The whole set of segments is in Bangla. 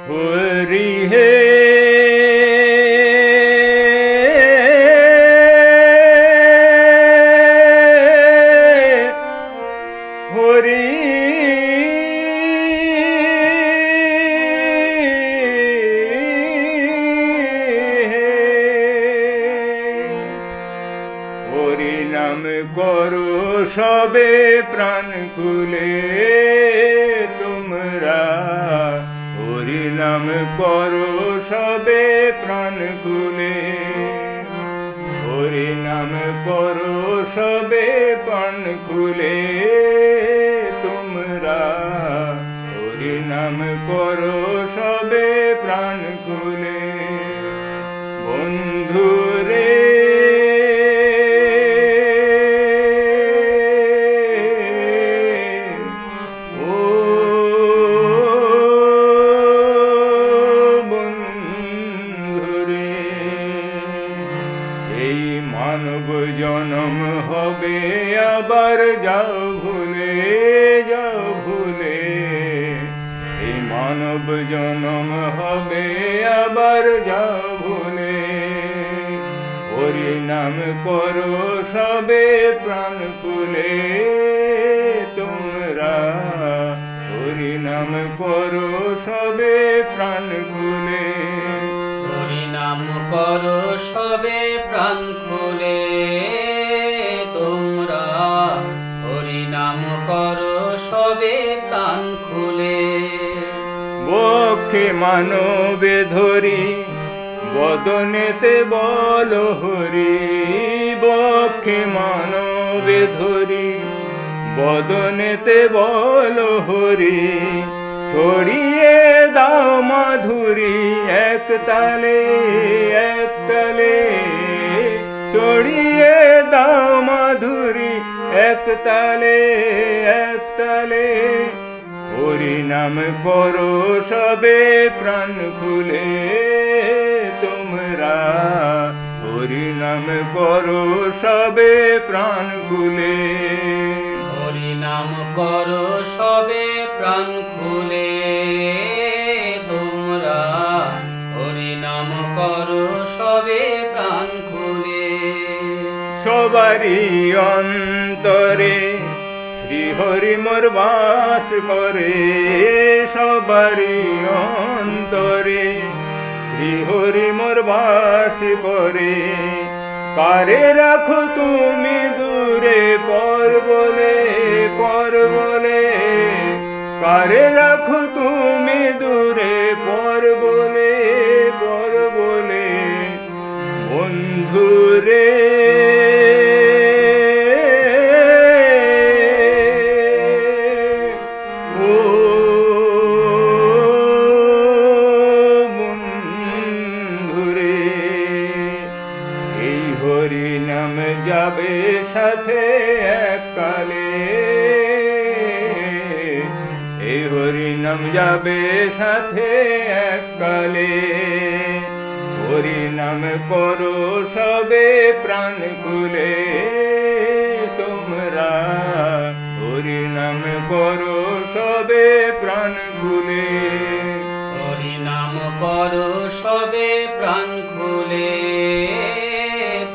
হরি হে হরি হরি নাম করো সবে প্রাণ খুলে তোমরা হরি নাম করো সবে প্রাণ খুলে হরি নাম করো সবে প্রাণ খুলে তোমরা হরি নাম করো সবে প্রাণ খুলে বন্ধু রে মানব জনম হবে আবার যাও ভুলে এই মানব জনম হবে আবার যাও ভুলে হরি নাম করো সবে প্রাণ খুলে তোমরা হরি নাম করো সবে প্রাণ খুলে হরি নাম করো সবে প্রাণ খুলে তোমরা হরি নাম করো সবে প্রাণ খুলে বক্ষে মানবে ধরি বদনেতে বল হরি বক্ষে মানবে ধরি বদনেতে বল হরি ছড়িয়ে দাও মাধুরী এক তালে ছড়িয়ে দাও মাধুরী এক তালে হরি নাম করো সবে প্রাণ খুলে তোমরা হরি নাম করো সবে প্রাণ খুলে হরি নাম করো সবে প্রাণ খুলে তোমরা হরি নাম করো সবে প্রাণ খুলে সবারই অন্তরে শ্রী হরি মোর বাস করে সবারই অন্তরে শ্রী হরি মোর বাস করে কারে রাখো তুমি দূরে পর বলে কারে রাখো তুমি দূরে পর বলে বন্ধু রে হরি নাম যাবে সাথে এককালে এই হরি নাম যাবে সাথে এককালে হরি নাম করো সবে প্রাণ খুলে তোমরা হরি নাম করো সবে প্রাণ খুলে হরি নাম করো সবে প্রাণ খুলে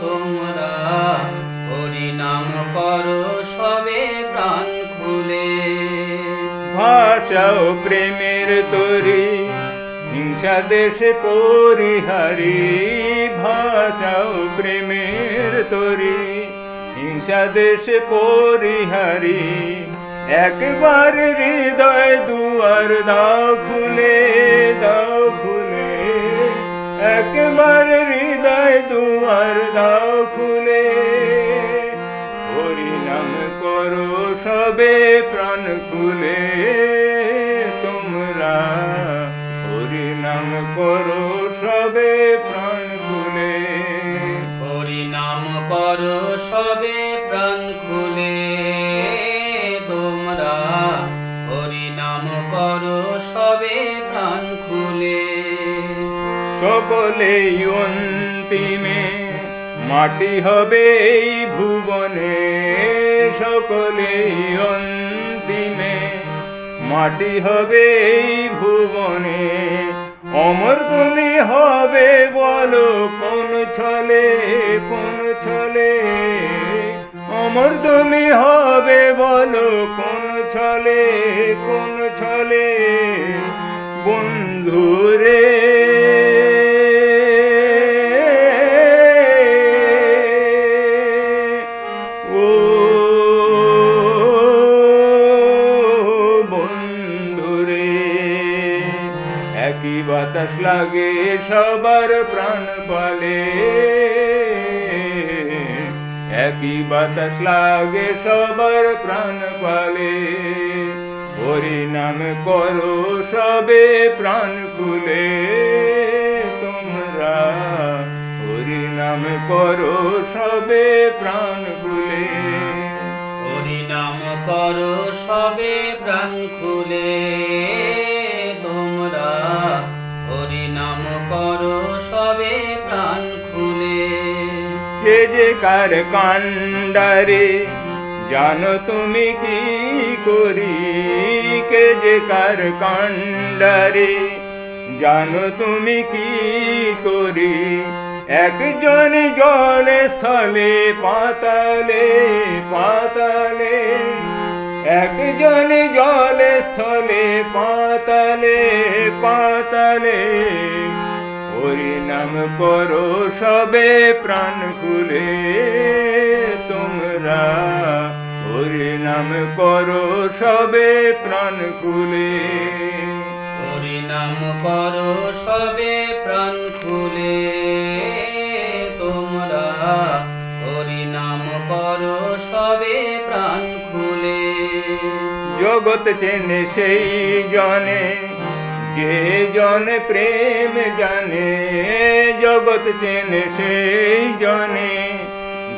তোমরা হরি নাম করো সবে প্রাণ খুলে ভাষাও প্রেমের তরি হিংসা দেশে পরিহারি ভাষাও প্রেমের তরি হিংসা দেশে পরিহারি একবার হৃদয় দুয়ার দাও খুলে একবার হৃদয় দুয়ার দাও খুলে হরি নাম করো সবে প্রাণ খুলে তোমরা হরি নাম করো সবে প্রাণ খুলে হরি নাম করো সবে প্রাণ খুলে তোমরা হরি নাম করো সবে প্রাণ খুলে সকলেই অন্তিমে মাটি হবে এই ভুবনে সকলেই অন্তিমে মাটি হবে এই ভুবনে অমর তুমি হবে বলো কোন ছলে, কোন ছলে। অমর তুমি হবে বলো কোন ছলে, কোন ছলে। বন্ধুরে ও বন্ধুরে, একই বাতাস লাগে সবার প্রাণ পালে, একই বাতাস লাগে সবার প্রাণ পালে। হরি নাম করো সবে প্রাণ খুলে তোমরা, হরি নাম করো সবে প্রাণ খুলে। হরি নাম করো সবে প্রাণ খুলে তোমরা, হরি নাম করো সবে প্রাণ খুলে। কে যে কার কান্ডারে জানো তুমি কি করি, কে যে কার কান্ডারে জানো তুমি কি করি। একজন জলে স্থলে পাতালে, পাতালে। একজন জলে স্থলে পাতালে, পাতালে। হরি নাম করো সবে প্রাণ খুলে তোমরা, হরি নাম করো সবে প্রাণ খুলে। হরি নাম করো সবে প্রাণ খুলে তোমরা, হরি নাম করো সবে প্রাণ খুলে। জগৎ চেনে সেই জনে যে জন প্রেম জানে, জগৎ চেনে সেই জনে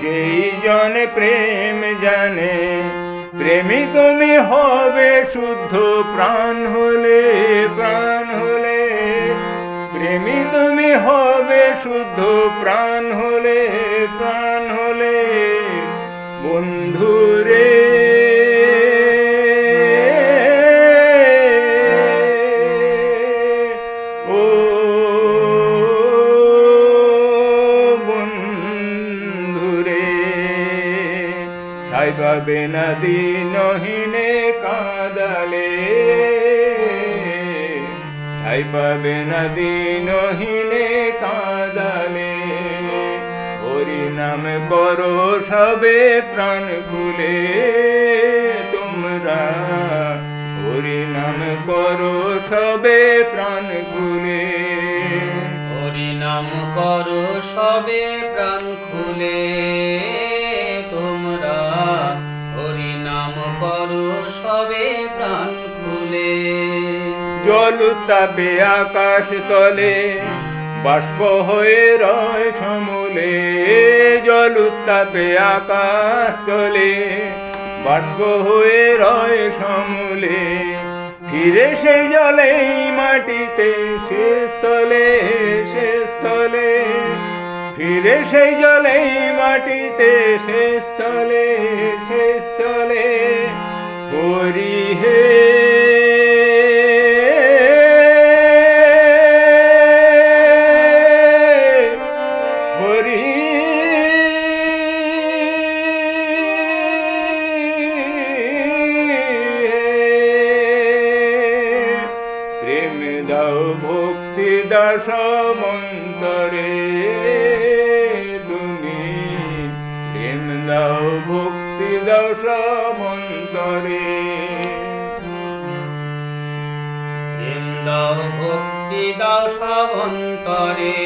যেই জন প্রেম জানে। প্রেমী তুমি হবে শুদ্ধ প্রাণ হলে, প্রাণ হলে। প্রেমী তুমি হবে শুদ্ধ প্রাণ হলে, প্রাণ হলে। বন্ধুরে ও বন্ধুরে, ঠাই পাবে না দিনহীনে কাঁদালে, ঠাই পাবে না দিনহীনে কাঁদালে। হরি নাম করো সবে প্রাণ খুলে তোমরা, হরি নাম করো সবে প্রাণ খুলে। হরি নাম করো সবে প্রাণ খুলে তোমরা, হরি নাম করো সবে প্রাণ খুলে। জল উত্তাপে আকাশ তলে বাষ্প হয়ে রয় সমূলে, জল উত্তাপে আকাশ তলে বাষ্প হয়ে রয় সমূলে। ফিরে সেই জলেই মাটিতে সে স্থলে, সে স্থলে। ফিরে সেই জলেই মাটিতে সে স্থলে, সে স্থলে। হরি হে হরি প্রেম দাও ভক্তি দাও সমন্তরে তুমি, প্রেম দাও ভক্তি দাও সমন্তরে। প্রেম দাও ভক্তি দাও সব অন্তরে